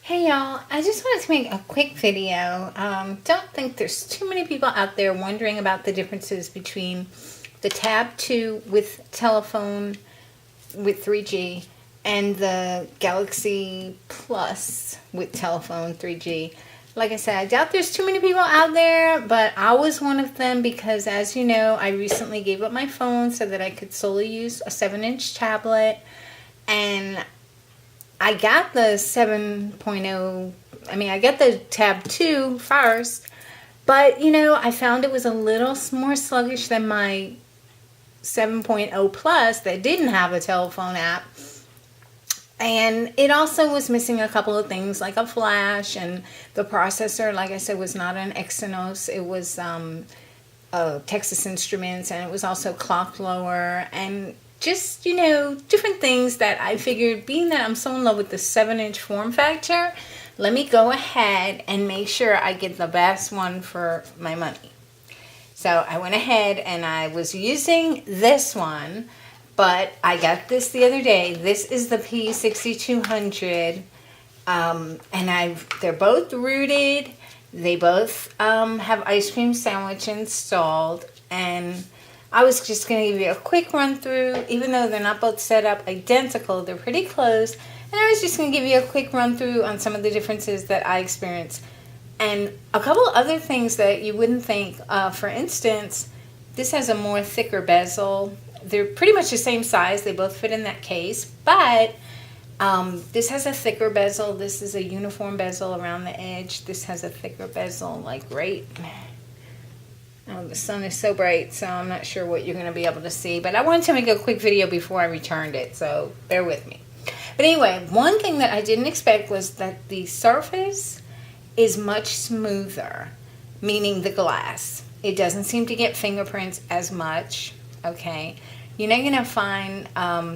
Hey y'all, I just wanted to make a quick video. Don't think there's too many people out there wondering about the differences between the Tab 2 with telephone with 3G and the Galaxy Plus with telephone 3G. Like I said, I doubt there's too many people out there, but I was one of them because, as you know, I recently gave up my phone so that I could solely use a 7-inch tablet. And I got the 7.0, I got the Tab 2 first, but I found it was a little more sluggish than my 7.0 Plus that didn't have a telephone app. And it also was missing a couple of things like a flash, and the processor, like I said, was not an Exynos. It was Texas Instruments, and it was also clocked lower, and just, different things that I figured, being that I'm so in love with the 7-inch form factor, let me go ahead and make sure I get the best one for my money. So I went ahead and I was using this one, but I got this the other day. This is the P6200, and they're both rooted. They both have ice cream sandwich installed, and I was just going to give you a quick run through. Even though they're not both set up identical, they're pretty close. And I was just going to give you a quick run through on some of the differences that I experienced. And a couple other things that you wouldn't think. For instance, this has a more thicker bezel. They're pretty much the same size. They both fit in that case. But this has a thicker bezel. This is a uniform bezel around the edge. This has a thicker bezel, like right. Oh, the sun is so bright, so I'm not sure what you're going to be able to see. But I wanted to make a quick video before I returned it, so bear with me. But anyway, one thing that I didn't expect was that the surface is much smoother, meaning the glass. It doesn't seem to get fingerprints as much, okay? You're not going to find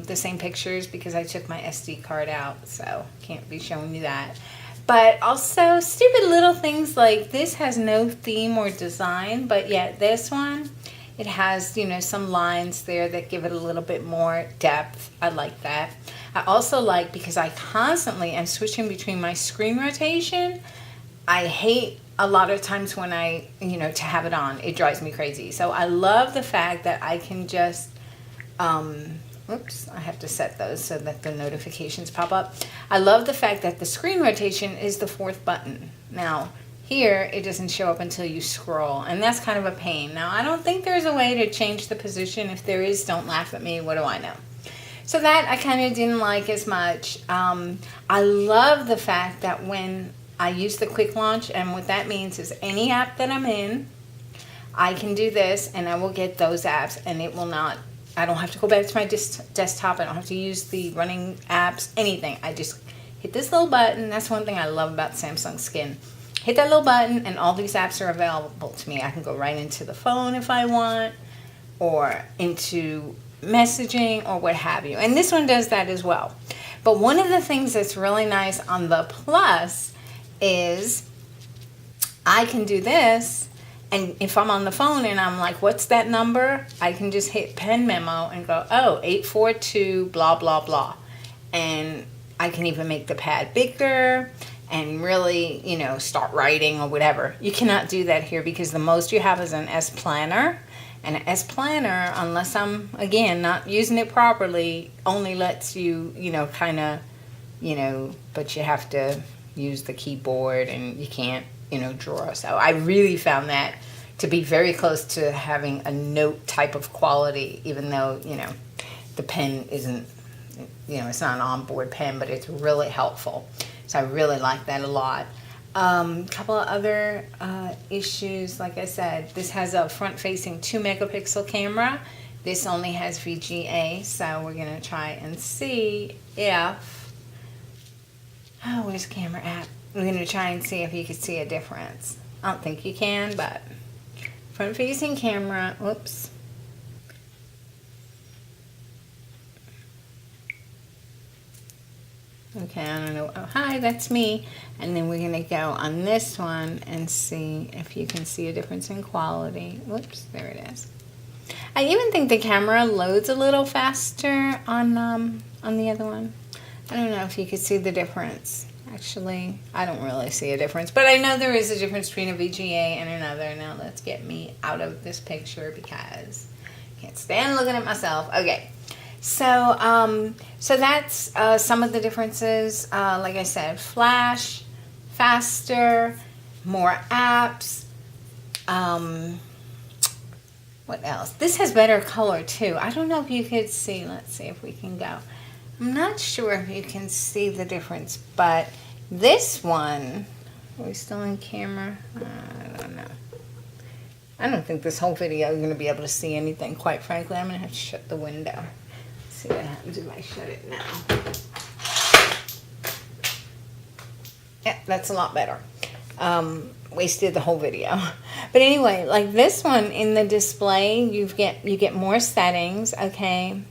the same pictures because I took my SD card out, so can't be showing you that. But also stupid little things like this has no theme or design, but yet this one, it has, some lines there that give it a little bit more depth. I like that. I also like, because I constantly am switching between my screen rotation, I hate a lot of times when I, to have it on. It drives me crazy. So I love the fact that I can just, oops, I have to set those so that the notifications pop up. I love the fact that the screen rotation is the 4th button. Now, here, it doesn't show up until you scroll, and that's kind of a pain. Now, I don't think there's a way to change the position. If there is, don't laugh at me. What do I know? So that I kind of didn't like as much. I love the fact that when I use the quick launch, and what that means is any app that I'm in, I can do this, and I will get those apps, and it will not, I don't have to go back to my desktop. I don't have to use the running apps, anything. I just hit this little button. That's one thing I love about Samsung Skin. Hit that little button and all these apps are available to me. I can go right into the phone if I want, or into messaging or what have you. And this one does that as well. But one of the things that's really nice on the Plus is I can do this. And if I'm on the phone and I'm like, what's that number? I can just hit pen memo and go, oh, 842 blah, blah, blah. And I can even make the pad bigger and really, start writing or whatever. You cannot do that here because the most you have is an S Planner. And an S Planner, unless I'm, again, not using it properly, only lets you, but you have to use the keyboard and you can't, draw. So I really found that to be very close to having a note type of quality, even though, the pen isn't, it's not an onboard pen, but it's really helpful. So I really like that a lot. Couple of other issues, like I said, this has a front-facing 2-megapixel camera. This only has VGA, so we're going to try and see if, where's the camera app? We're going to try and see if you can see a difference. I don't think you can, but front-facing camera, whoops. Okay, I don't know. Oh, hi, that's me. And then we're going to go on this one and see if you can see a difference in quality. Whoops, there it is. I even think the camera loads a little faster on the other one. I don't know if you could see the difference. Actually, I don't really see a difference, but I know there is a difference between a VGA and another. Now let's get me out of this picture because I can't stand looking at myself. Okay, so so that's some of the differences. Like I said, flash, faster, more apps. What else? This has better color too. I don't know if you could see. Let's see if we can go. I'm not sure if you can see the difference, but this one, are we still in camera? I don't know. I don't think this whole video is going to be able to see anything, quite frankly. I'm going to have to shut the window. Let's see what happens if I shut it now. Yeah, that's a lot better. Wasted the whole video. But anyway, like this one in the display, you get more settings, okay?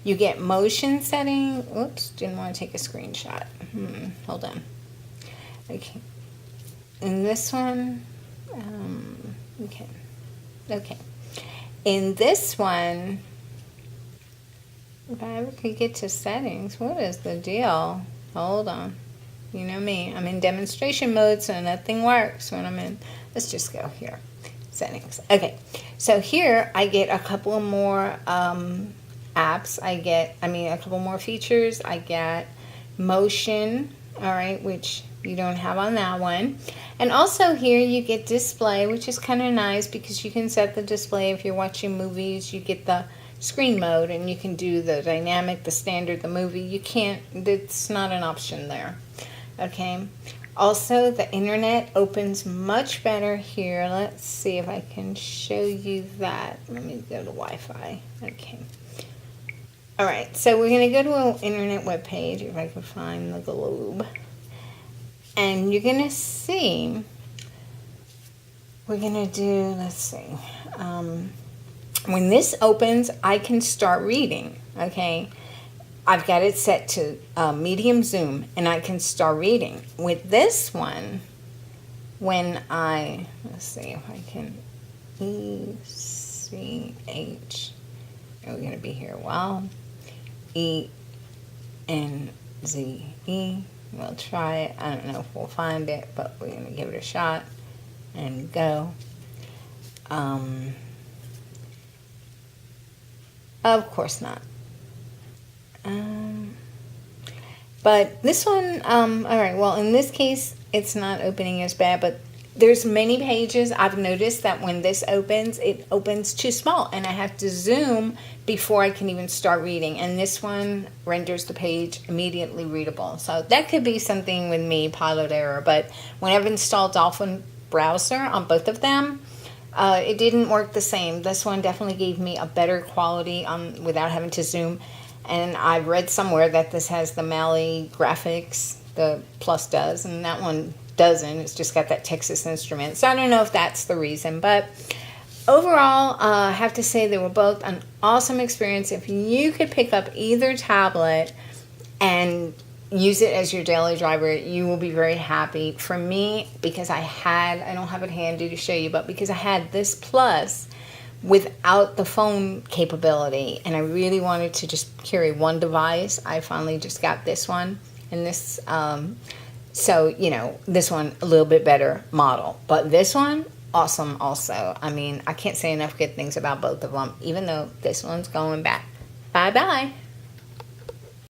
You get motion setting. Oops, didn't want to take a screenshot. Hold on. Okay. In this one, okay. In this one, if I ever could get to settings, what is the deal? Hold on. You know me. I'm in demonstration mode, so nothing works when I'm in. Let's just go here. Settings. Okay. So here I get a couple more apps. I get a couple more features. I get motion, all right, which you don't have on that one. And also here you get display, which is kind of nice because you can set the display. If you're watching movies, you get the screen mode and you can do the dynamic, the standard, the movie. You can't, it's not an option there. Okay. Also, the internet opens much better here. Let's see if I can show you that. Let me go to Wi-Fi. Okay. All right, so we're going to go to an internet web page, if I can find the globe. And you're going to see, we're going to do, let's see. When this opens, I can start reading, okay? I've got it set to medium zoom, and I can start reading. With this one, when I, let's see if I can, ECH, we're going to be here a while. ENZE. We'll try it. I don't know if we'll find it, but we're going to give it a shot and go. Of course not. But this one, all right, well, in this case, it's not opening as bad, but there's many pages. I've noticed that when this opens, it opens too small, and I have to zoom before I can even start reading. And this one renders the page immediately readable. So that could be something with me, pilot error. But when I've installed Dolphin Browser on both of them, it didn't work the same. This one definitely gave me a better quality without having to zoom. And I've read somewhere that this has the Mali graphics, the Plus does, and that one doesn't. It's just got that Texas Instrument. So I don't know if that's the reason, but overall, I have to say they were both an awesome experience. If you could pick up either tablet and use it as your daily driver, you will be very happy. For me, because I don't have it handy to show you, but because I had this Plus without the phone capability, and I really wanted to just carry one device, I finally just got this one. And this, so, you know, this one a little bit better model. But this one, awesome also. I mean, I can't say enough good things about both of them, even though this one's going back. Bye-bye.